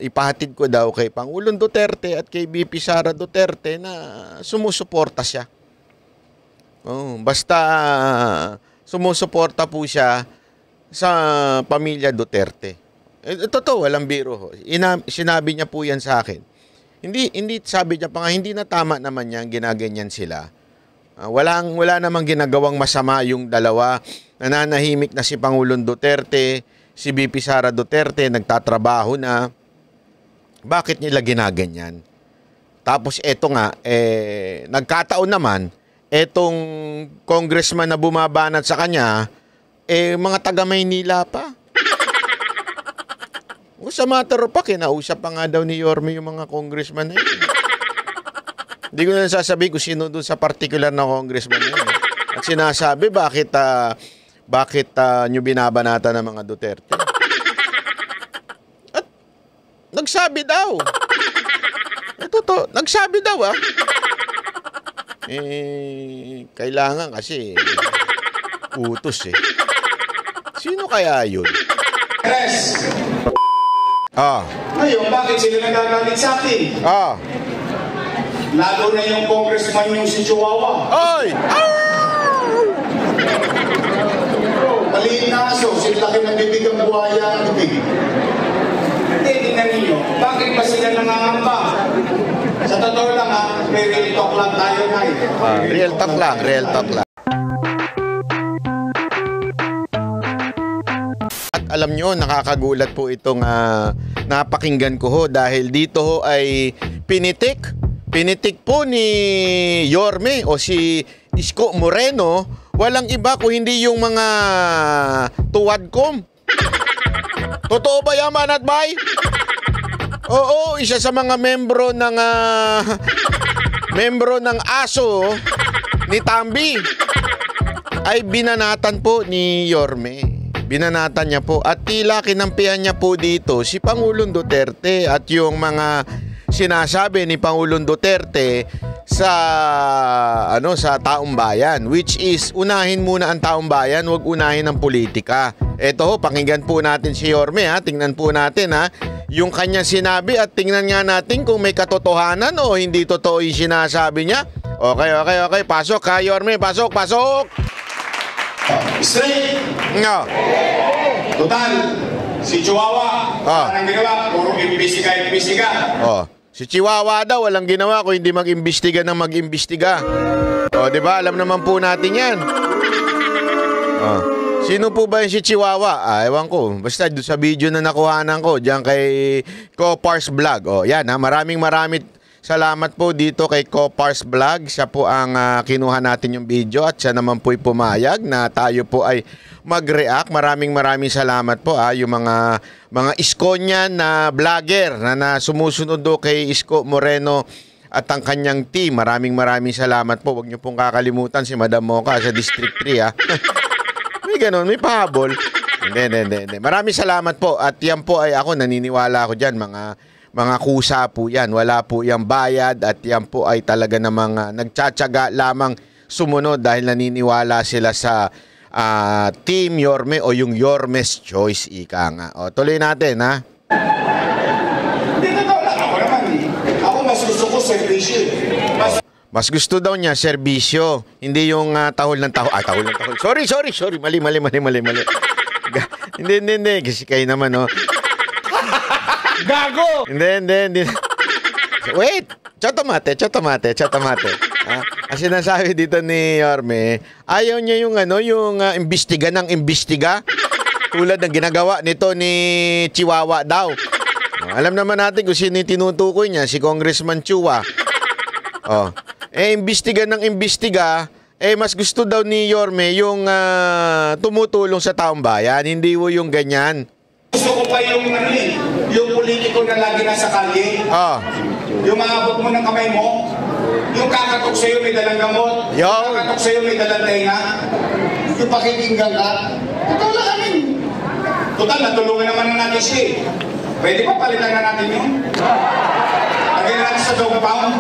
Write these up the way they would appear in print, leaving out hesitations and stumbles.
ipahatid ko daw kay Pangulong Duterte at kay VP Sara Duterte na sumusuporta siya. Basta sumusuporta po siya sa pamilya Duterte. Totoo, walang biro. Sinabi niya po yan sa akin. Hindi sabi niya pa nga, hindi na tama naman yan, ginaganyan sila. Wala namang ginagawang masama yung dalawa. Nananahimik na si Pangulong Duterte, si VP Sara Duterte, nagtatrabaho na. Bakit nila ginaganyan? Tapos eto nga, nagkataon naman, etong congressman na bumabanat sa kanya, mga taga Maynila pa. Sa matter of fact, kinausap pa nga daw ni Yorme yung mga congressman na yun. Hindi ko na sasabihin kung sino doon sa particular na congressman na yun. At sinasabi, bakit nyo binabanata ng mga Duterte? At nagsabi daw. Totoo, nagsabi daw kailangan kasi utos eh. Sino kaya yun? Yes. Ngayon, bakit sila nagagalit sa akin? Lalo na yung congressman yung si Chihuahua. Ay! Maliit na aso, silaki ng bibig ang buhaya ang bibig. Hindi, tingnan ninyo, bakit ba sila nangangamba? Sa totoo lang may real talk lang tayo na real talk lang. At alam nyo, nakakagulat po itong napakinggan ko ho dahil dito ho ay pinitik po ni Yorme o si Isko Moreno, walang iba kung hindi yung mga tuwadkom. Totoo ba yan, Manat Bay? Oo, isa sa mga membro ng ASO ni Tambi ay binanatan po ni Yorme. Binanatan niya po at tila kinampihan niya po dito si Pangulong Duterte at yung mga sinasabi ni Pangulong Duterte sa taong bayan, which is unahin muna ang taong bayan, wag unahin ang politika. Eto ho, pakinggan po natin si Yorme tingnan po natin yung kanya sinabi at tingnan nga natin kung may katotohanan o hindi totoo yung sinasabi niya. Okay, pasok ha Yorme, pasok. Straight! No. Total, si Chihuahua, anong ginawa? Puro imbestiga. Si Chihuahua daw walang ginawa kung hindi mag-imbestiga ng mag-imbestiga. Di ba? Alam naman po natin yan. Sino po ba yung si Chihuahua? Ewan ko. Basta doon sa video na nakuhanan ko, diyan kay Copars Vlog. Yan maraming salamat po dito kay Copars Vlog. Siya po ang kinuha natin yung video at siya naman po'y pumayag na tayo po ay mag-react. Maraming salamat po yung mga Iskonian na vlogger na sumusunod do kay Isko Moreno at ang kanyang team. Maraming salamat po. Huwag niyo pong kakalimutan si Madam Mocha sa District 3 May ganun, may pahabol. Hindi. Maraming salamat po at yan po ay ako naniniwala ako dyan mga kusa po yan. Wala po yung bayad at yan po ay talaga namang nagtsatsaga lamang sumunod dahil naniniwala sila sa Team Yorme o yung Yorme's Choice, ika nga. Tuloy natin, Hindi totoo lang. Ako naman Ako mas gusto ko servisyo. Mas gusto daw niya serbisyo, hindi yung tahol ng tahol. Tahol ng tahol. Sorry. Mali. Hindi. Kasi kayo naman, Gago! Hindi. Wait! Chotomate. Ang sinasabi dito ni Yorme, ayaw niya yung imbestiga ng imbestiga. Tulad ng ginagawa nito ni Chihuahua daw. Alam naman natin kung sino yung tinutukoy niya, si Congressman Chua. Imbestiga ng imbestiga, mas gusto daw ni Yorme yung tumutulong sa taong bayan, hindi yung ganyan. Gusto ko pa yung yung politiko na lagi nasa kalye. Yung maabot mo ng kamay mo, yung kakatok sa'yo may dalang gamot, yung kakatok sa'yo may dalang tenga, yung pakikinggan ka. Totoo lang kami. Total, natulungan naman na natin siya. Pwede pa palitan na natin yun? Lagyan natin sa dog pound.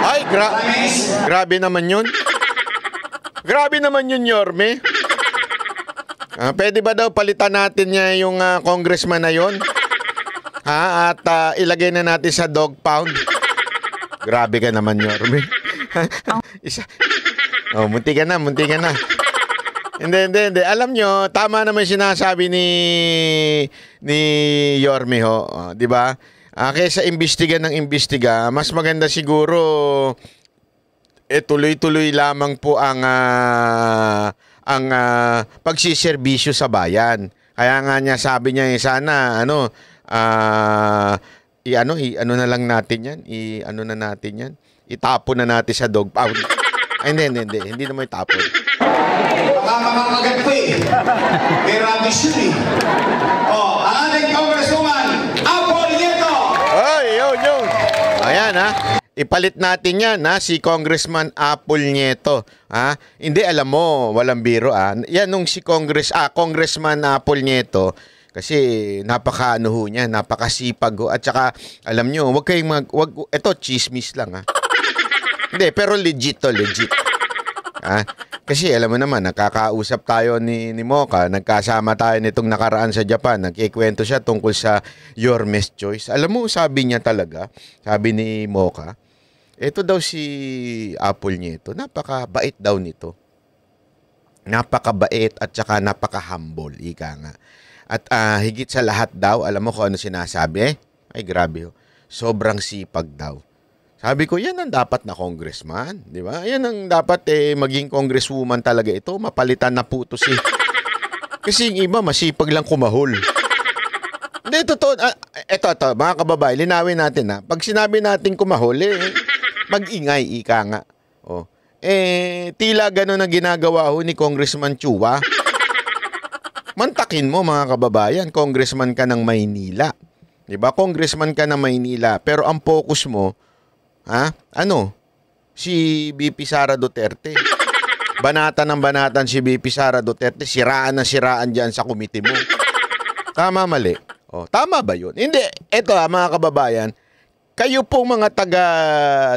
Ay, grabe naman yun. Grabe naman yun, Yorme. Pwede ba daw palitan natin niya yung congressman na yun? Ha? At ilagay na natin sa dog pound. Grabe ka naman, Yorme. Isa. Oh, munti ka na. Hindi. Alam nyo, tama naman sinasabi ni Yorme ho. Di ba? Kaysa imbestiga ng imbestiga, mas maganda siguro tuloy-tuloy lamang po ang pagsiservisyo sa bayan. Kaya nga niya sabi niya sana i-ano na lang natin yan. Itapon na natin sa dog pound. Ay, hindi na may tapon. Baka makakagat ko eh. May rubbish yun eh. Oh, ang ating Congresswoman, Apple Nieto! Ay, yun. Ayan ipalit natin yan si Congressman Apple Nieto. Hindi, alam mo, walang biro Yan nung si Congressman Apple Nieto, kasi napakasipag ho. At saka, alam nyo, ito, chismis lang Hindi, pero legit. Kasi alam mo naman, nakakausap tayo ni Mocha, nagkasama tayo nitong nakaraan sa Japan, nagkikwento siya tungkol sa Yorme's Choice. Alam mo, sabi niya talaga, sabi ni Mocha, ito daw si Apple Nieto, napakabait daw nito. Napakabait at saka napaka-humble, ika nga. At higit sa lahat daw, alam mo kung ano sinasabi? Ay grabe sobrang sipag daw. Sabi ko, yan ang dapat na congressman, di ba? Yan ang dapat maging congresswoman talaga ito. Mapalitan na puto kasi yung iba, masipag lang kumahol. Hindi, totoo. Ito, mga kababae, linawin natin Pag sinabi natin kumahol, mag-ingay, ika nga. Tila gano'n ang ginagawa ni Congressman Chua. Mantakin mo, mga kababayan, congressman ka ng Maynila. Di ba? Congressman ka ng Maynila. Pero ang focus mo, si BP Sara Duterte. Banatan si BP Sara Duterte. Siraan dyan sa komite mo. Tama, mali? Tama ba yun? Hindi. Ito mga kababayan, kayo po mga taga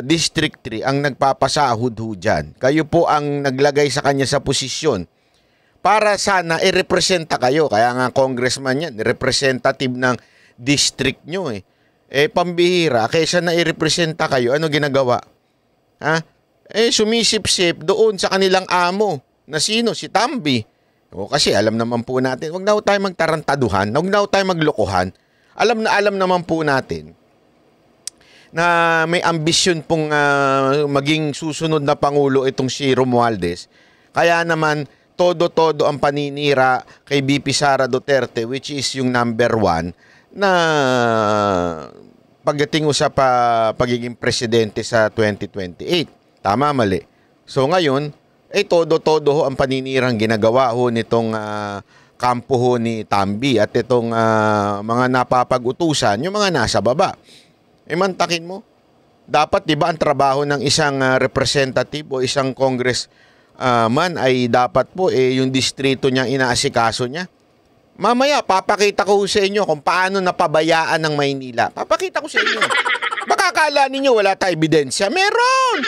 District 3 ang nagpapasahod dyan. Kayo po ang naglagay sa kanya sa posisyon para sana i-representa kayo. Kaya nga congressman yan, representative ng district nyo pambihira, kaysa na i-representa kayo, ano ginagawa? Sumisip-sip doon sa kanilang amo, na sino? Si Tambi. Kasi alam naman po natin, wag na tayo magtarantaduhan, wag na tayo maglokohan. Alam naman po natin na may ambisyon pong maging susunod na Pangulo itong si Romualdez. Kaya naman, todo-todo ang paninira kay BP Sara Duterte, which is yung number 1, na pagdating sa pagiging presidente sa 2028. Tama, mali? So ngayon, todo-todo ang paninirang ginagawa nitong kampo ni Tambi at itong mga napapag-utusan, yung mga nasa baba. Mantakin mo. Dapat, di ba, ang trabaho ng isang representative o isang congressman ay dapat po yung distrito niya inaasikaso niya. Mamaya, papakita ko sa inyo kung paano napabayaan ng Maynila. Papakita ko sa inyo. Baka akala ninyo wala tayong ebidensya. Meron!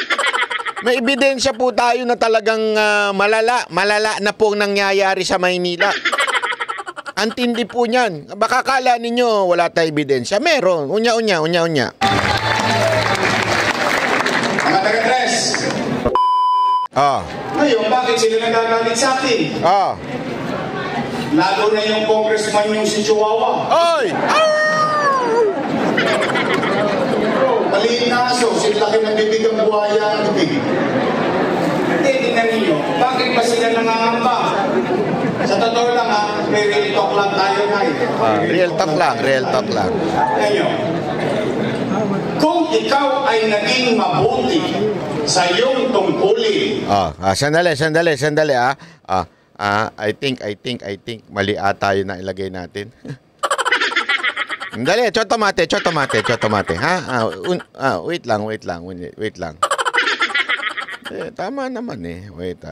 May ebidensya po tayo na talagang malala na pong nangyayari sa Maynila. Antindi po niyan. Baka akala ninyo wala tayong ebidensya. Meron. Unya. Mga taga-tres. Ngayon, bakit sila nagagalit sa akin? Lalo na yung congressman yung si Chihuahua. Ay! Maliit na aso, sila laki ng bibig ang buhaya ang bibig. Hindi, tingnan ninyo, bakit ba sila nangangamba? Sa totoo lang may real talk lang tayo na Real talk lang. Ngayon, kung ikaw ay naging mabuti sa iyong tungkulin. Sandali. I think mali ata yun na ilagay natin. Dali, chotomate. Wait lang. Tama naman Wait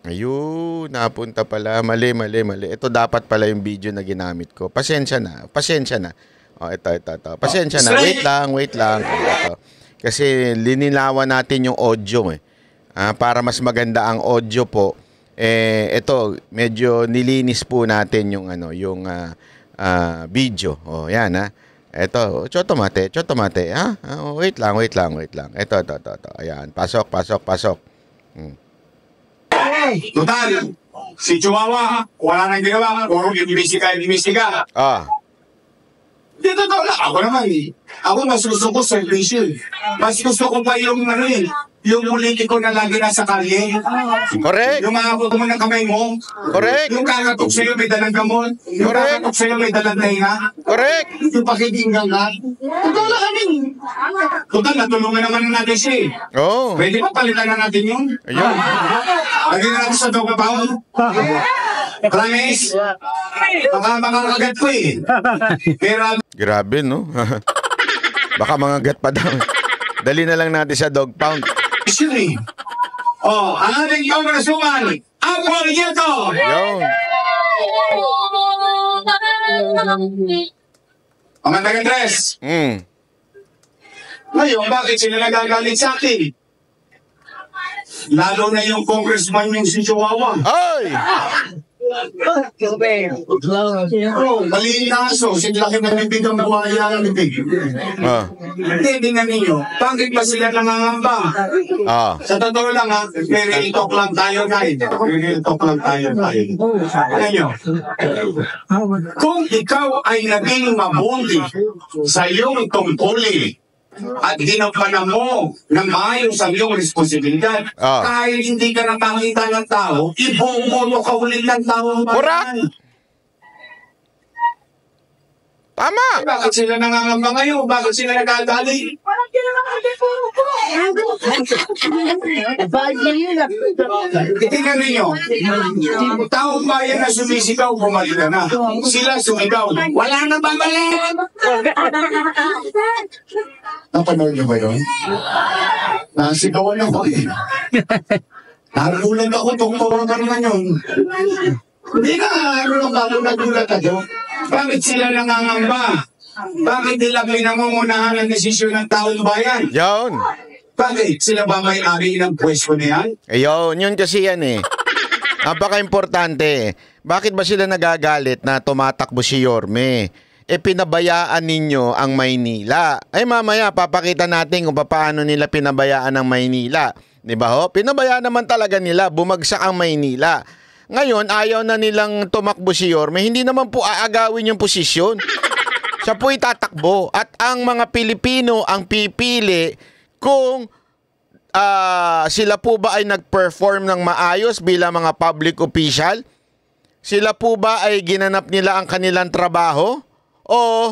Ayun, napunta pala. Mali. Ito dapat pala yung video na ginamit ko. Pasensya na. Ito. Pasensya na. Wait lang. Ito. Kasi lininawan natin yung audio para mas maganda ang audio po. Ito, medyo nilinis po natin yung video. Oh, yan ha. Ito, chotomate. Ha? Wait lang. Ito. Ayan, pasok. Total, si Chihuahua, wala nang ginawa. Puro imbestiga. Di totoo lang. Ako naman Ako mas gusto ko servicio. Mas gusto ko pa yung yung politiko na lagi nasa kalye. Correct. Yung maabot mo ng kamay mo. Correct. Yung kakatok sa'yo may dalang gamot. Yung Correct. kakatok sa'yo may dalang tainga. Correct. Yung pakikinggan ka. Totoo lang kami. Total, natulungan naman natin siya eh. Oh. Pwede ba palitan na natin yun? Ayun. Lagyan na natin sa Doga Pound. Promise. Baka makakagat ko eh. Pero Grabe, no? Baka mga gat pa daw. Dali na lang natin sa dog pound. Siri. Ang ating congresswoman, Apple Nieto. Yun. Magandang dress. Ngayon, bakit sila nagagalit sa akin? Lalo na yung congressman yung si Chihuahua. Ay! Maliit na aso, sinlaki na bibig ang buhaya ng bibig. Hindi na ninyo, bakit ba sila nangangamba? Sa totoo lang very talk lang tayo guys. Very talk lang tayo guys. Alam nyo, kung ikaw ay naging mabuti sa iyong tungkulin, at ginampanan mo ng maayos ang iyong responsibilidad. Kahit hindi ka nakakita ng tao, ibubuno ka ulit ng tao. Correct! Tama! Bakit sila nangangamba ngayon? Bakit sila nagagalit? Tingnan ninyo, taong bayan na sumisigaw, bumalik na. Sila sumigaw, wala na babalik! Napanood niyo ba yun? Nasigawan ako eh. Nagulat ako, tungtong ka naman yun. Hindi ka nagulat ako. Bakit sila nangangamba? Bakit nila pinangungunahan ang desisyon ng taong bayan? Yun. Bakit? Sila ba may-ari ng pwesto na yan? Ayun, yun kasi yan eh. Napaka-importante. Bakit ba sila nagagalit na tumatakbo si Yorme? Pinabayaan ninyo ang Maynila. Ay mamaya, papakita natin kung paano nila pinabayaan ang Maynila. Diba ho? Pinabayaan naman talaga nila. Bumagsak ang Maynila. Ngayon, ayaw na nilang tumakbo si Yorme. Hindi naman po aagawin yung posisyon. Siya po itatakbo. At ang mga Pilipino ang pipili kung sila po ba ay nag-perform ng maayos bilang mga public official? Sila po ba ay ginanap nila ang kanilang trabaho? O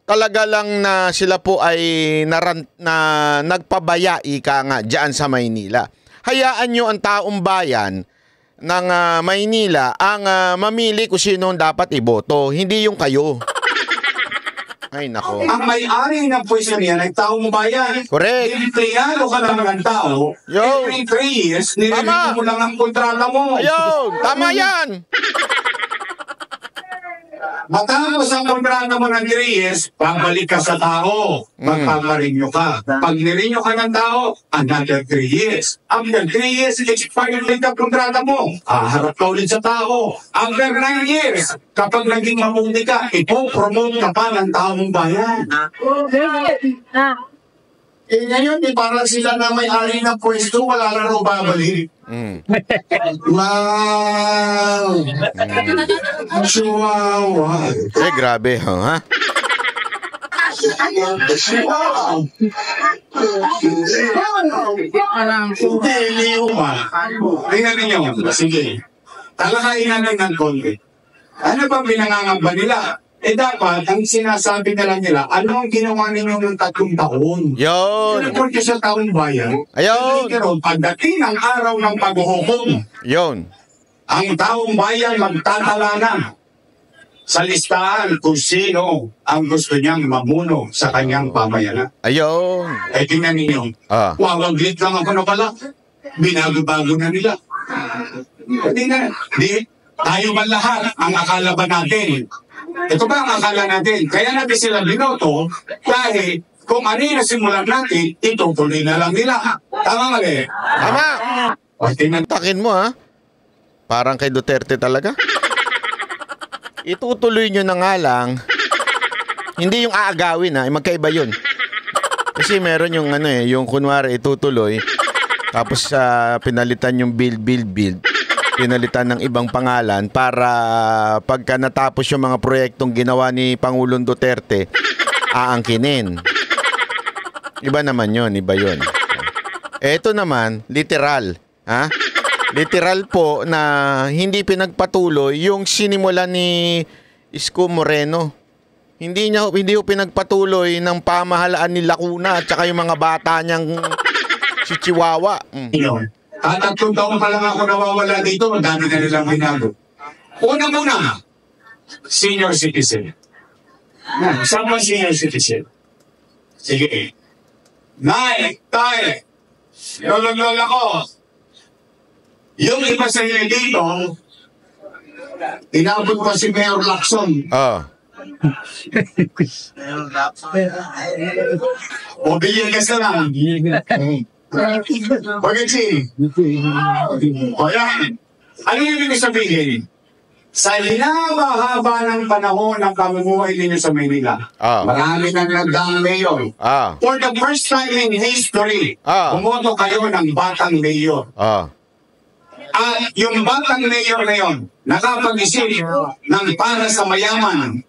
talaga lang na sila po ay nagpabaya, ika nga, dyan sa Maynila? Hayaan nyo ang taong bayan ng Maynila ang mamili kung sino dapat iboto, hindi yung kayo. Ay, nako. Ang may-ari ng pwesto niya ay taong bayan. Correct. Empleyado ka lang ng tao. Yo. Every 3 years, nire-review mo lang ang kontrata mo. Ayun, tama yan. Matapos ang kontrata mo ng 3 years, pabalik ka sa tao. Magpamarinyo ka. Pag nirinyo ka ng tao, another 3 years. After 3 years, expired ulit ang kontrata mo. Harap ka ulit sa tao. After 9 years, kapag naging mabuti ka, ipopromote ka pa ng taong bayan. Ngayon, parang sila na may-ari ng pwesto, wala na rin babalik. Wow! Chihuahua! Grabe, ha? Wow! Hindi, liyuma. Tingnan ninyo. Sige. Talakayin natin ng konti. Ano ba pinangangamba nila? Dapat, ang sinasabi na lang nila, ano ang ginawa ninyo ng 3 taon? Yun. Report nyo sa taong bayan. Ayun. Pero pagdating ang araw ng paghuhukom, Yun. ang taong bayan magtatala na sa listahan kung sino ang gusto niyang mamuno sa kanyang pamayanan. Ayun. Tingnan ninyo. Wawaglit lang ako na pala. Binago-bago na nila. Tingnan. Tayo ba lahat ang akala ba natin? Ito ba ang akala natin? Kaya natin sila binoto dahil kung ano yung nasimulan natin, itutuloy na lang nila. Tama mali? Tama. Takin mo, ha? Parang kay Duterte talaga. itutuloy nyo na nga lang. Hindi yung aagawin ha, magkaiba yun. Kasi meron yung yung kunwari itutuloy, tapos pinalitan yung build. Pinalitan ng ibang pangalan para pagka natapos yung mga proyektong ginawa ni Pangulong Duterte, aangkinin. Iba naman yun, iba yun. Ito naman, literal. Ha? Literal po na hindi pinagpatuloy yung sinimula ni Isko Moreno. Hindi ho pinagpatuloy ng pamahalaan ni Lacuna at saka yung mga bata niyang si Chihuahua. Tatlong taon pa lang ako nawawala dito, ang dami na nilang binago. Una muna, senior citizen. Saan ba senior citizen? Sige. Nay, tay, lola ko. Yung iba sa inyo dito, inabot pa si Mayor Lacson. O bilyan ka sa lang. Bakit si? O yan. Ano yung ibig sabihin? Sa hinaba-haba ng panahon ng pamumuhay ninyo sa Maynila, marami nang nagdaang mayor. For the first time in history, bumoto kayo ng batang mayor. Yung batang mayor na yun, nakapag-isip ng para sa mayaman,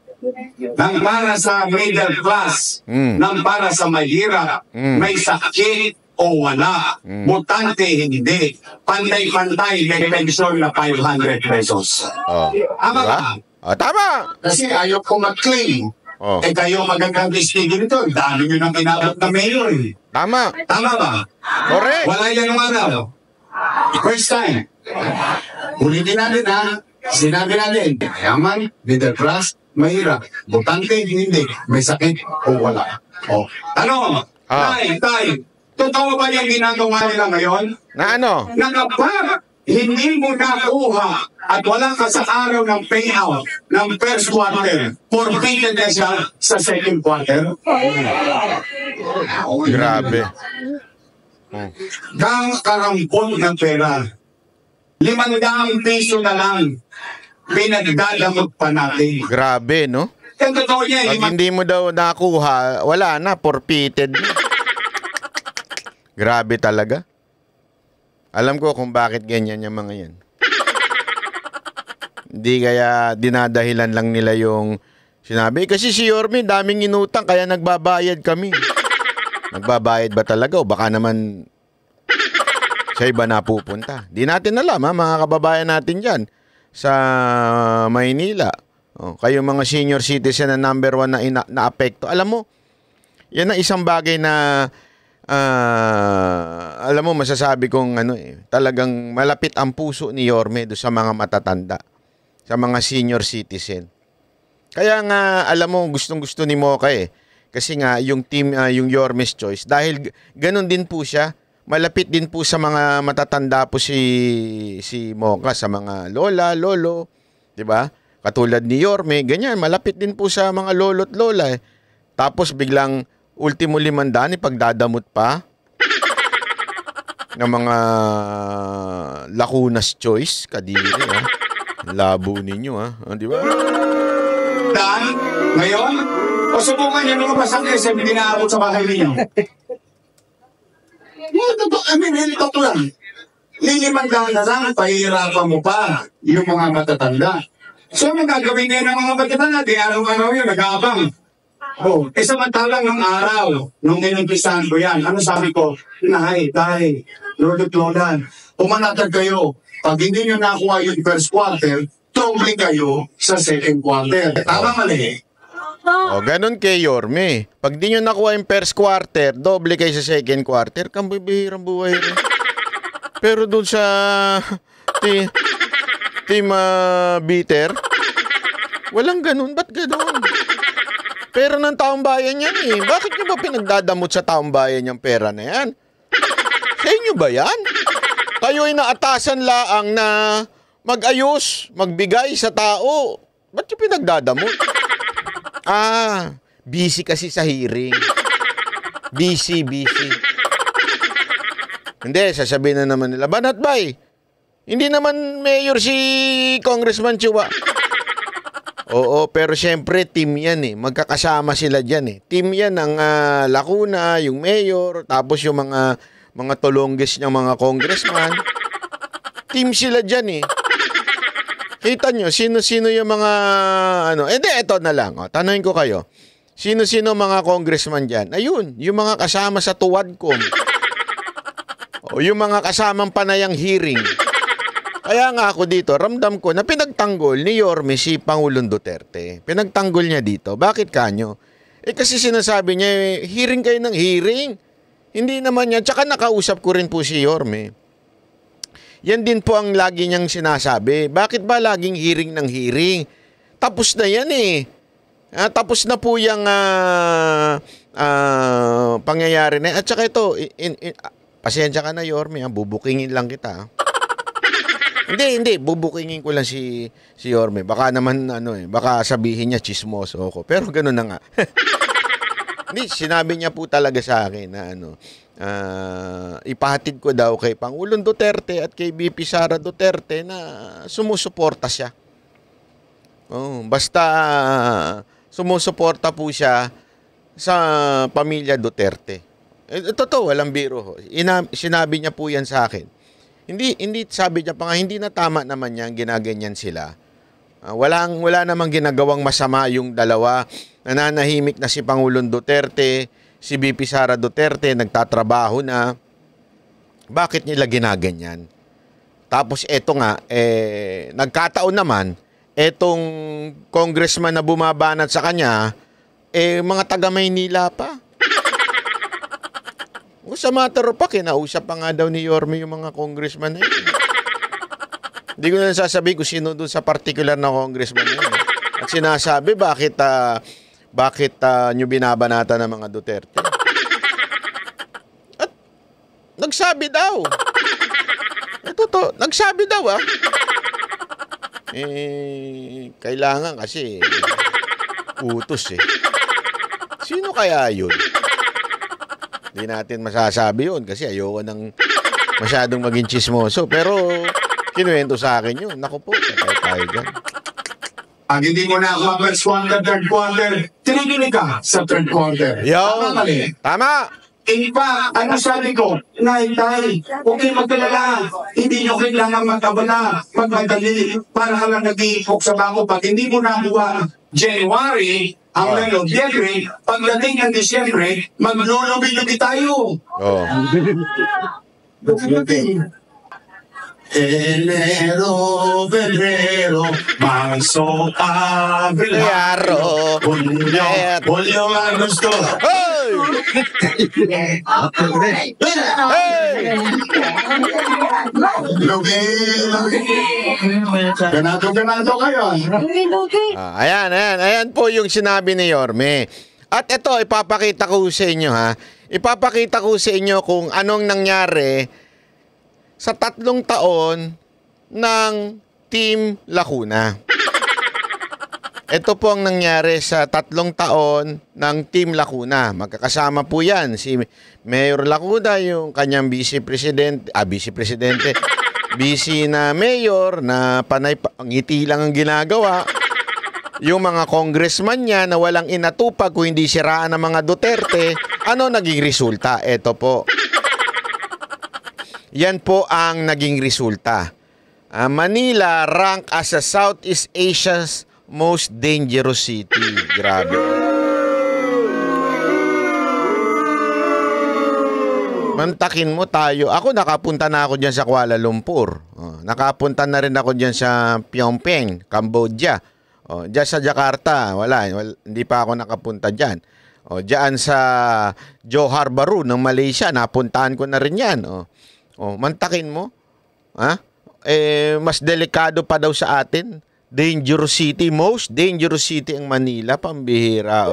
ng para sa middle class, ng para sa mahirap, may sakit o wala, mutante hindi, pantay-pantay may pensyon na 500 pesos. Diba? Tama! Kasi ayaw ko mag-claim. Kayo magandang listigin ito, dami nyo nang kinabot na mayor. Tama! Tama ba? Correct! Wala yan yung araw. First time. Ulitin natin ha. Sinabi natin, mayaman, middle class, mahirap, butante, hindi, may sakit o wala. Ano? Tay, totoo ba yung ginagawa nila ngayon? Na ano? Na kapag hindi mo nakuha at wala ka sa araw ng payout ng first quarter, forfeited na siya sa second quarter? Grabe. Karampon ng pera. 500 piso na lang pinagdadamot pa natin. Grabe, no? Yung totoo niya, pag hindi mo daw nakuha, wala na, forfeited. Grabe talaga. Alam ko kung bakit ganyan yung mga yan. Hindi kaya dinadahilan lang nila yung sinabi. Kasi si Yorme, daming inutang, kaya nagbabayad kami. Nagbabayad ba talaga? O baka naman sa iba napupunta. Di natin alam, mga kababayan natin dyan sa Maynila. Kayo mga senior citizen na number 1 na naapekto. Alam mo, yan ang isang bagay na alam mo, masasabi kong talagang malapit ang puso ni Yorme do sa mga matatanda, sa mga senior citizen. Kaya nga, alam mo, gustong-gusto ni Mocha kasi nga, yung team, yung Yorme's Choice, dahil ganun din po siya, malapit din po sa mga matatanda po si Mocha, sa mga lola, lolo, di ba? Katulad ni Yorme, ganyan, malapit din po sa mga lolo't lola. Tapos biglang ultimo 500, pagdadamot pa ng mga Lacuna's Choice, kadiri, labo ninyo, di ba? Dan, ngayon, o subukan nyo mga pasang SM dinaabot sa bahay ninyo. Ito lang. 500 na lang, pahirapan mo pa yung mga matatanda. So, ang gagawin ngayon ng mga matatanda, di araw-araw yun, nag-aabang. Samantalang ng araw, nung inumpisahan ko yan, ano sabi ko? Nay, lolo't lola, pumanatag kayo. Pag hindi nyo nakuha yung first quarter, doble kayo sa second quarter. Tama mali. Ganun kay Yorme. Pag di nyo nakuha yung first quarter, doble kayo sa second quarter, kambibihirang buhay rin. Pero dun sa Team Bitter, walang ganun. Ba't ganun? Pera ng taong bayan yan Bakit nyo ba pinagdadamot sa taong bayan yung pera na yan? Sa inyo ba yan? Kayo ay naatasan laang na mag-ayos, magbigay sa tao. Ba't nyo pinagdadamot? Busy kasi sa hearing. Busy. Hindi, sasabihin na naman nila, Banat Bay, hindi naman mayor si Congressman Chua. Oo, pero syempre team yan eh. Magkakasama sila dyan eh. Team yan ng Lacuna, yung mayor, tapos yung mga tulonggis niyang mga congressman. Team sila dyan eh. Kita nyo, sino-sino yung mga Hindi, eto na lang. O, tanungin ko kayo. Sino-sino mga congressman dyan? Ayun, yung mga kasama sa Tuwadcom. O yung mga kasamang panayang hearing. Kaya nga ako dito, ramdam ko na pinagtanggol ni Yorme si Pangulong Duterte. Pinagtanggol niya dito. Bakit kanyo? Kasi sinasabi niya, hearing kayo ng hearing. Hindi naman yan. Tsaka nakausap ko rin po si Yorme. Yan din po ang lagi niyang sinasabi. Bakit ba laging hearing ng hearing? Tapos na yan eh. Tapos na po yung pangyayari na. At saka ito, pasensya ka na Yorme, bubukingin lang kita. Hindi, bubukingin ko lang si Yorme. Baka naman baka sabihin niya chismoso ako. Pero gano'n na nga. Hindi, sinabi niya po talaga sa akin na ipahatid ko daw kay Pangulong Duterte at kay VP Sara Duterte na sumusuporta siya. Basta sumusuporta po siya sa pamilya Duterte. Totoo, walang biro. Sinabi niya po yan sa akin. Hindi sabi niya pa nga, hindi na tama naman yan, ginaganyan sila. Wala namang ginagawang masama yung dalawa. Nananahimik na si Pangulong Duterte, si VP Sara Duterte, nagtatrabaho na. Bakit nila ginaganyan? Tapos eto nga, nagkataon naman, etong congressman na bumabanat sa kanya, mga taga Maynila pa. Sa matter of fact, kinausap pa nga daw ni Yorme yung mga congressman na yun. Hindi ko na sasabihin kung sino doon sa particular na congressman na yun. At sinasabi, bakit nyo binabanata ng mga Duterte? At nagsabi daw. Totoo, nagsabi daw kailangan kasi utos eh. Sino kaya yun? Hindi natin masasabi yun kasi ayoko nang masyadong maging chismoso. Pero kinuwento sa akin yun. Naku po, patay tayo dyan. Pag hindi mo na ako first quarter, third quarter, tinigilig ka sa third quarter. Yo, tama! Ano sabi ko? Nay, huwag kayong magkalala. Hindi nyo kailangan magkabala, magmadali, para ka lang nag-iipok sa bako. Pag hindi mo nakuha January, ang Nobyembre, pagdating ng Disyembre, maglulubi-lubi tayo. Enero, Febrero, Marzo, Abril, Julio, Agosto. Hey! Ganado kayo. Ayan po yung sinabi ni Yorme. At ito, ipapakita ko sa inyo Ipapakita ko sa inyo kung anong nangyari sa 3 taon ng Team Lacuna. Ito po ang nangyari sa 3 taon ng Team Lacuna. Magkakasama po yan. Si Mayor Lacuna, yung kanyang vice presidente, vice na mayor na panay ngiti lang ang ginagawa. Yung mga congressman niya na walang inatupag kung hindi siraan ng mga Duterte, ano naging resulta? Ito po. Yan po ang naging resulta. Manila ranked as a Southeast Asia's most dangerous city. Grabe. Mantakin mo tayo. Ako nakapunta na ako dyan sa Kuala Lumpur. Nakapunta na rin ako dyan sa Phnom Penh, Cambodia. Dyan sa Jakarta, hindi pa ako nakapunta dyan. Dyan sa Johor Bahru ng Malaysia, napuntahan ko na rin yan. Mantakin mo. Mas delikado pa daw sa atin. Dangerous city, most dangerous city ang Manila, pambihira.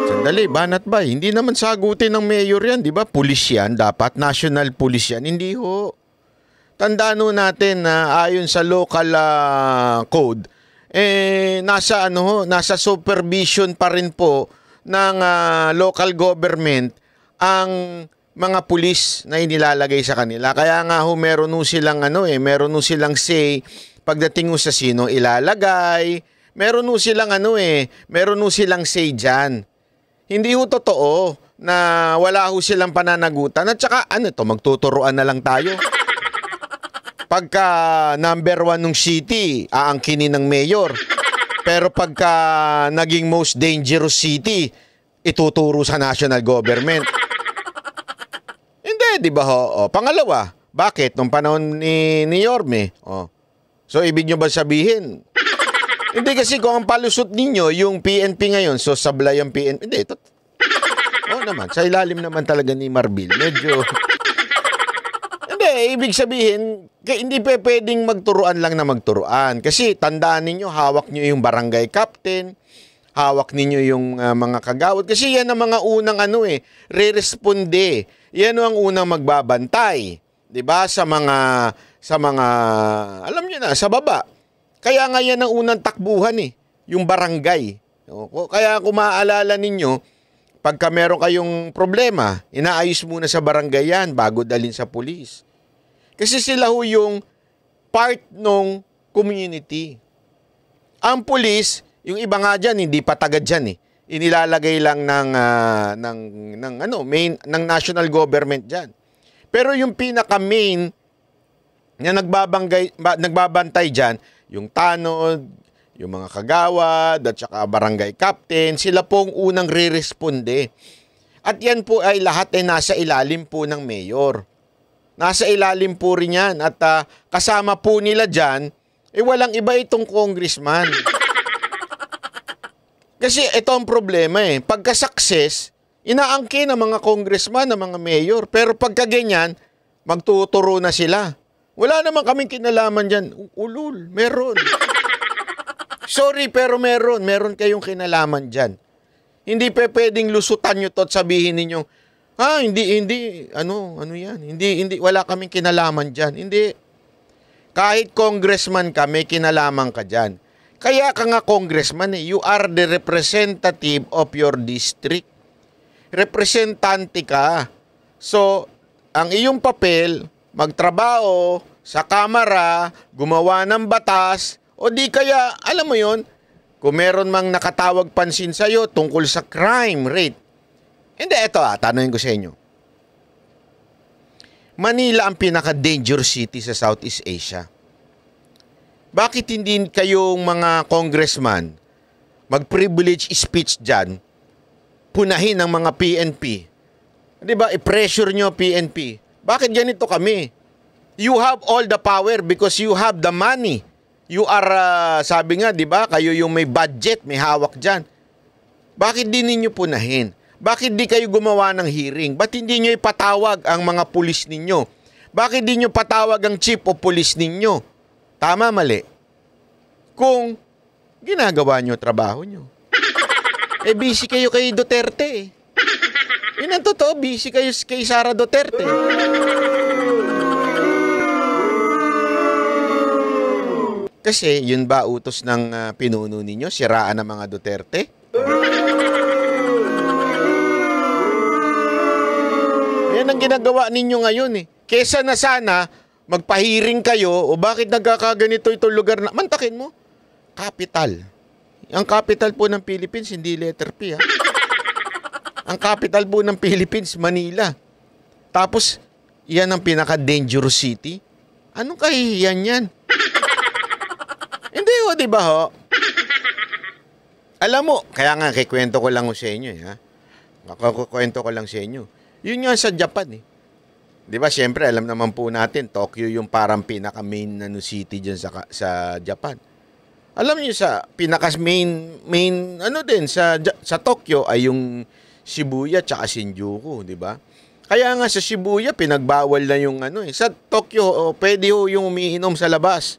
Sandali, banat ba? Hindi naman sagutin ng mayor yan, di ba? Pulis yan, dapat national police yan. Hindi ho. Tandaan ho natin na ayon sa local code, nasa supervision pa rin po ng local government ang mga pulis na inilalagay sa kanila. Kaya nga ho, meron ho silang meron ho silang say pagdating ho sa sino ilalagay. Meron ho silang meron ho silang say diyan. Hindi ho totoo na wala ho silang pananagutan. At saka magtuturuan na lang tayo. Pagka number 1 ng city, aangkinin ng mayor. Pero pagka naging most dangerous city, ituturo sa national government. Hindi, di ba ho? Pangalawa, bakit? Nung panahon ni Yorme. So, ibig nyo ba sabihin? Hindi kasi kung ang palusot ninyo, yung PNP ngayon, so sablay ang PNP. Hindi, naman. Sa ilalim naman talaga ni Marbil. Medyo... Hindi, ibig sabihin, hindi pa pwedeng magturuan lang na magturuan. Kasi tandaan ninyo, hawak nyo yung barangay captain, hawak ninyo yung mga kagawad. Kasi yan ang mga unang re-responde. Yan ang unang magbabantay. 'Di ba? Sa mga, alam nyo na, sa baba. Kaya nga yan ang unang takbuhan yung barangay. Kaya kung maaalala ninyo, pagka meron kayong problema, inaayos muna sa barangay yan bago dalhin sa pulis. Kasi sila ho yung part ng community. Ang pulis, yung iba nga dyan, hindi pa tagad dyan Inilalagay lang ng national government dyan. Pero yung pinaka-main na nagbabantay dyan, yung tanod, yung mga kagawad at saka barangay captain, sila pong unang re-responde. At yan po ay lahat ay nasa ilalim po ng mayor. Nasa ilalim po rin yan. At kasama po nila dyan, walang iba itong congressman. Kasi ito ang problema Pagka-success, inaangkin ng mga congressman, ng mga mayor. Pero pagka ganyan, magtuturo na sila. Wala naman kaming kinalaman dyan. Ulul, meron. Sorry, pero meron kayong kinalaman dyan. Hindi pa pwedeng lusutan nyo to at sabihin ninyo, hindi, yan? Hindi, wala kaming kinalaman dyan. Hindi. Kahit congressman ka, may kinalaman ka dyan. Kaya ka nga congressman you are the representative of your district. Representante ka. So, ang iyong papel, magtrabaho sa kamara, gumawa ng batas, o di kaya, alam mo yon, kung meron mang nakatawag pansin sa'yo tungkol sa crime rate. Hindi, eto tanongin ko sa inyo. Manila ang pinaka-dangerous city sa Southeast Asia. Bakit hindi kayong mga congressman mag-privilege speech dyan, punahin ng mga PNP? Di ba, i-pressure nyo PNP. Bakit ganito kami? You have all the power because you have the money. You are, sabi nga, di ba, kayo yung may budget, may hawak dyan. Bakit di ninyo punahin? Bakit di kayo gumawa ng hearing? Ba't hindi nyo ipatawag ang mga pulis ninyo? Bakit di nyo patawag ang chief of police ninyo? Tama, mali. Kung ginagawa nyo trabaho nyo. Busy kayo kay Duterte Yun ang totoo, busy kayo kay Sara Duterte. Kasi yun ba utos ng pinuno ninyo? Siraan ng mga Duterte? Yan ang ginagawa ninyo ngayon Kesa na sana magpahiring kayo o bakit nagkakaganito itong lugar na... Mantakin mo, capital. Ang capital po ng Philippines, hindi letter P Ang capital po ng Philippines, Manila. Tapos, yan ang pinaka-dangerous city. Anong kahihiyan yan? Hindi di ba ho? Alam mo, kaya nga, kikwento ko lang sa inyo Kukwento ko lang sa inyo. Yun nga sa Japan Di ba, siyempre, alam naman po natin, Tokyo yung parang pinaka-main city dyan sa Japan. Alam niyo sa pinaka-main sa Tokyo ay yung Shibuya tsaka Shinjuku, di ba? Kaya nga sa Shibuya, pinagbawal na yung Sa Tokyo, pwede yung umiinom sa labas.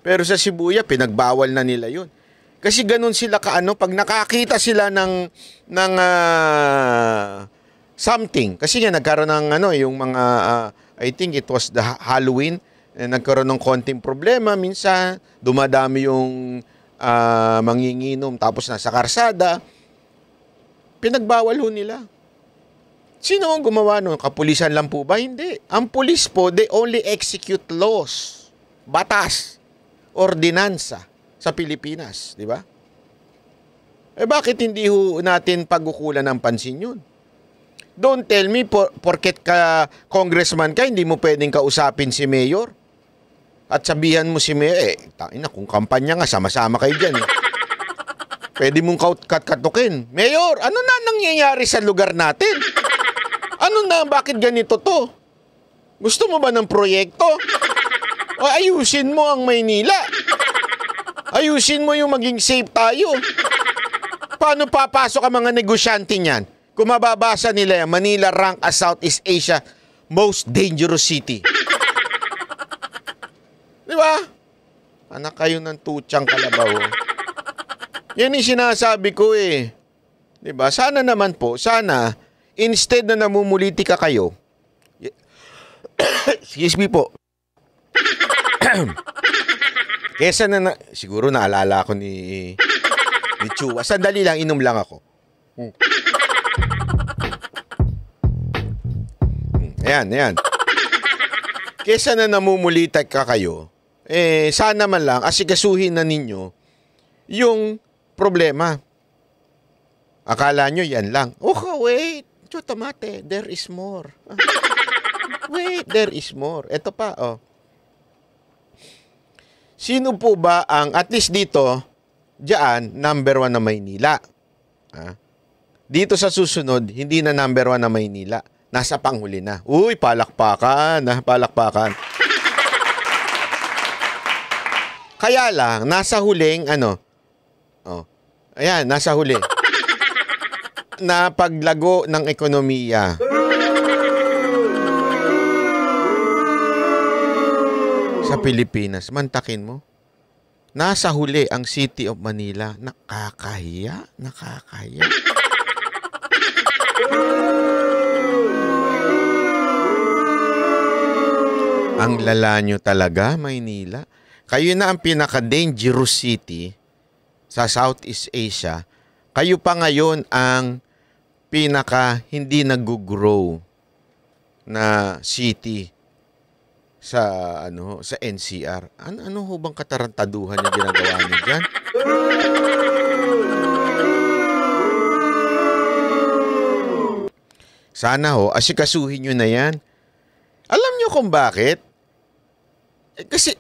Pero sa Shibuya, pinagbawal na nila yun. Kasi ganun sila pag nakakita sila ng something. Kasi nga nagkaroon ng yung mga I think it was the Halloween, nagkaroon ng konting problema minsan, dumadami yung manginginom tapos nasa karsada. Pinagbawal ho nila. Sino ang gumawa nun? Kapulisan lang po ba? Hindi. Ang pulis po, they only execute laws. Batas. Ordinansa sa Pilipinas. Di ba? Bakit hindi natin pagukulan ng pansin yun? Don't tell me, porket ka congressman ka, hindi mo pwedeng kausapin si mayor. At sabihan mo si mayor, tangina, kung kampanya nga, sama-sama kayo dyan. Pwede mong katukin. Mayor, ano na nangyayari sa lugar natin? Ano na, bakit ganito to? Gusto mo ba ng proyekto? O ayusin mo ang Maynila. Ayusin mo yung maging safe tayo. Paano papasok ang mga negosyante niyan? Kung mababasa nila yan, Manila rank as Southeast Asia most dangerous city. Di ba? Anak kayo ng tutsang kalabaw. Yan yung sinasabi ko eh. Di ba? Sana naman po, sana, instead na namumulitika kayo, excuse me po, kesa siguro naalala ako ni Chua. Sandali lang, inom lang ako. Ayan. Kesa na namumulitak ka kayo, sana man lang asikasuhin na ninyo yung problema. Akala nyo yan lang. Wait. Tomate, there is more. Wait, there is more. Ito pa, Sino po ba ang, at least dito, diyan, number 1 na Maynila? Dito sa susunod, hindi na number 1 na Maynila. Nasa panghuli na. Uy, palakpakan. Kaya lang, nasa huling, ayan, nasa huli. Na paglago ng ekonomiya. Sa Pilipinas, mantakin mo. Nasa huli ang City of Manila. Nakakahiya. Ang lala nyo talaga, Maynila. Kayo na ang pinaka-dangerous city sa Southeast Asia. Kayo pa ngayon ang pinaka hindi nag-grow na city sa sa NCR. Ano ho bang katarantaduhan yung ginagawa niyo diyan? Sana ho asikasuhin niyo na 'yan. Alam niyo kung bakit? Kasi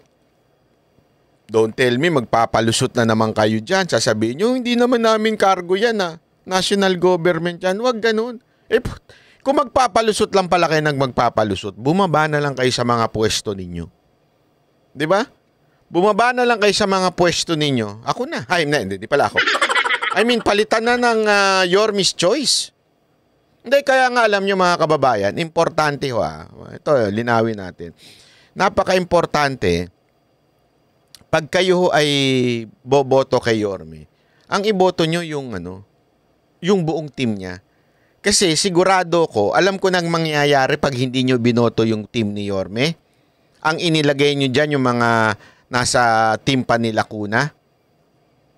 don't tell me magpapalusot na naman kayo diyan. Sasabihin niyo hindi naman namin cargo 'yan National government yan. Huwag ganun. Kung magpapalusot lang pala kayo magpapalusot, bumaba na lang kayo sa mga pwesto ninyo. Di ba? Bumaba na lang kayo sa mga pwesto ninyo. Ako na. Hindi pala ako. Palitan na ng Yorme's Choice. Hindi, kaya nga alam nyo mga kababayan, importante ho Ito, linawin natin. Napaka-importante, pag kayo ay boboto kay Yorme, ang iboto nyo yung buong team niya. Kasi sigurado ko, alam ko nang mangyayari pag hindi nyo binoto yung team ni Yorme. Ang inilagay nyo dyan yung mga nasa team pa ni Lacuna.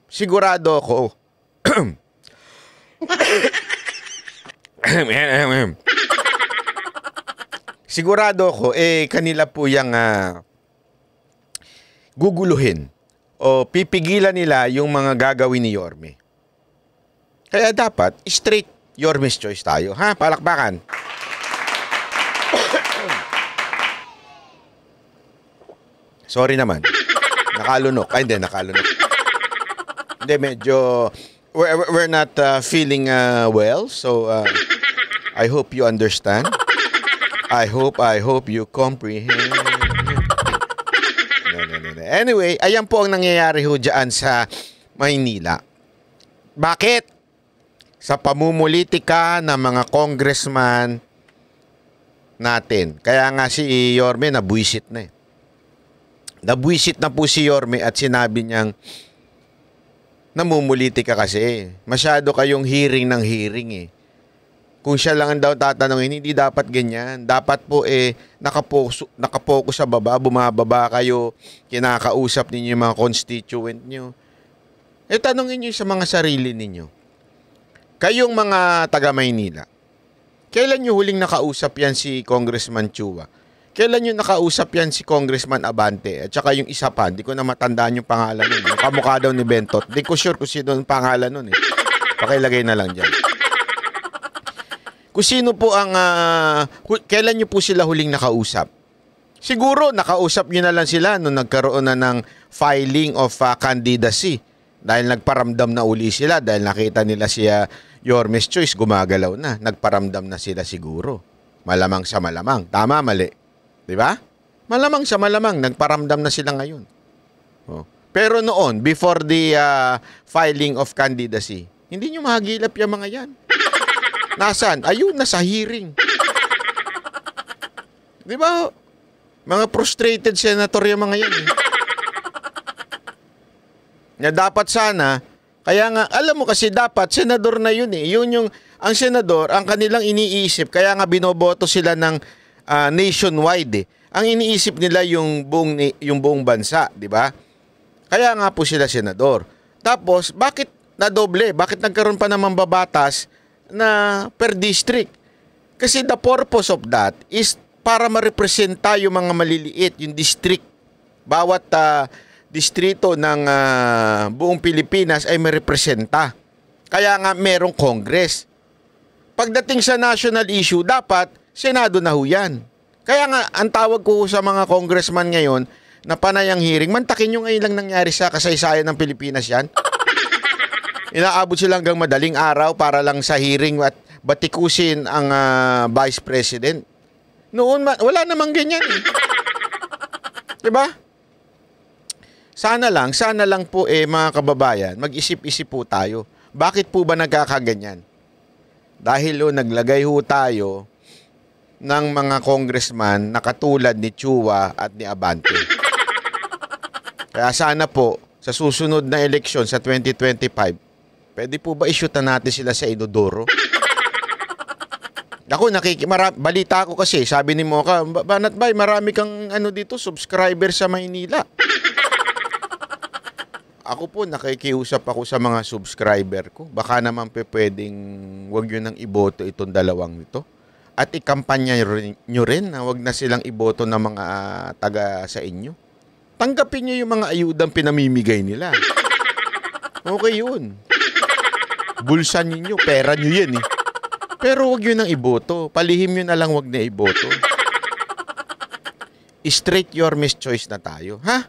Sigurado ko. Sigurado ko, kanila po yung guguluhin o pipigilan nila yung mga gagawin ni Yorme. Kaya dapat, straight Yorme's Choice tayo. Palakpakan. Sorry naman. Nakalunok. Nakalunok. Hindi, medyo we're not feeling well. So, I hope you understand. I hope you comprehend. No. Anyway, ayan po ang nangyayari ho dyan sa Maynila. Bakit? Sa pamumulitika ng mga congressman natin. Kaya nga si Yorme nabuisit na Nabuisit na po si Yorme at sinabi niyang namumulitika kasi. Masyado kayong hearing ng hearing Kung siya lang daw tatanungin, hindi dapat ganyan. Dapat po nakapokus sa baba, bumababa kayo, kinakausap ninyo yung mga constituent nyo. Tanungin nyo sa mga sarili ninyo. Kayong mga taga Maynila, Kailan nyo huling nakausap yan si Congressman Chua? Kailan nyo nakausap yan si Congressman Abante? At saka yung isa pa, hindi ko na matandaan yung pangalan nun. Yung kamukha daw ni Bentot. Hindi ko sure kung sino yung pangalan nun eh. Pakilagay na lang dyan. Kung sino po ang... kailan nyo po sila huling nakausap? Siguro nakausap nyo na lang sila nung nagkaroon na ng filing of candidacy. Dahil nagparamdam na uli sila. Dahil nakita nila siya Yormes Choice, gumagalaw na. Nagparamdam na sila siguro. Malamang sa malamang. Tama, mali. Diba? Malamang sa malamang, nagparamdam na sila ngayon. Oh. Pero noon, before the filing of candidacy, hindi nyo mahagilap yung mga yan. Nasaan? Ayun, nasa hearing. Diba? Mga frustrated senator yung mga yan. Na dapat sana, kaya nga, alam mo kasi dapat, senador na yun eh. Yun yung, ang senador, ang kanilang iniisip, kaya nga binoboto sila ng nationwide eh. Ang iniisip nila yung buong bansa, di ba? Kaya nga po sila senador. Tapos, bakit nadoble? Bakit nagkaroon pa ng mambabatas na per district? Kasi the purpose of that is para ma-representa yung mga maliliit, yung district. Bawat distrito ng buong Pilipinas ay ma-representa. Kaya nga merong Congress. Pagdating sa national issue, dapat Senado na ho yan. Kaya nga, ang tawag ko sa mga congressman ngayon na panayang hearing, mantakin nyo ngayon lang nangyari sa kasaysayan ng Pilipinas yan. Inaabot sila hanggang madaling araw para lang sa hearing at batikusin ang Vice President. Noon, wala namang ganyan eh. Diba? Sana lang po mga kababayan, mag-isip-isip po tayo. Bakit po ba nagkakaganyan? Dahil naglagay ho tayo ng mga congressman na katulad ni Chua at ni Abante. Kaya sana po, sa susunod na eleksyon sa 2025, pwede po ba i-shoot na natin sila sa Inodoro? Ako, balita ko kasi, sabi ni Mocha, Banat Bay, marami kang dito, subscriber sa Maynila. Ako po, nakikiusap ako sa mga subscriber ko. Baka naman pwedeng wag yun nang iboto itong dalawang ito. At ikampanya nyo rin na wag na silang iboto ng mga taga sa inyo. Tanggapin nyo yung mga ayudang pinamimigay nila. Okay yun. Bulsa ninyo, pera nyo yan eh. Pero wag yun nang iboto. Palihim nyo na lang wag na iboto. Straight Yormes Choice na tayo. Ha?